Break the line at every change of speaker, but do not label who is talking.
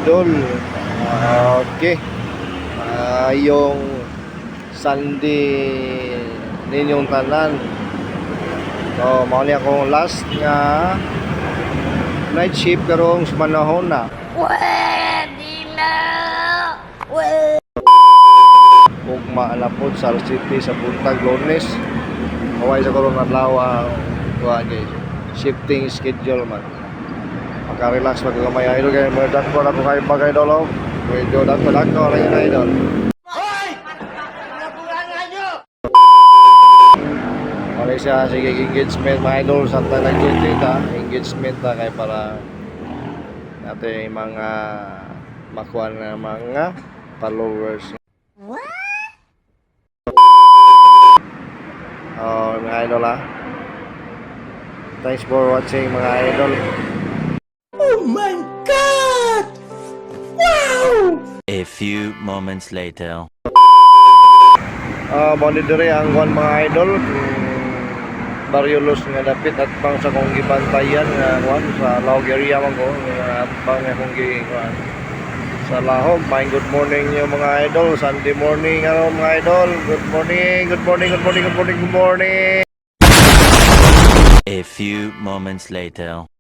idol. Okay. Yung Sunday ninyong tanan. So, mao ni akong last nga night shift karong manahon na.
Pwede na!
Ugma na po sa city sa buntag Lunes. Kaway sa karong adlaw shifting schedule man. Maka-relax magkamay idol kay mga dako na ko kay bagay idol. Medyo dako lang idol. Siya sige engagement mga idol sa nag-data engagement na kay para natin mga makuha na mga followers. Mga idol thanks for watching mga idol.
Oh my God! Wow!
A few moments later.
Monitoring ang one mga idol. Baryolos nga dapit at pang sa kong gibantayan nga kuan sa Lahog area man ko at pang akong kuan sa Lahog. Good morning niyo mga idol. Sunday morning mga idol. Good morning.
A few moments later.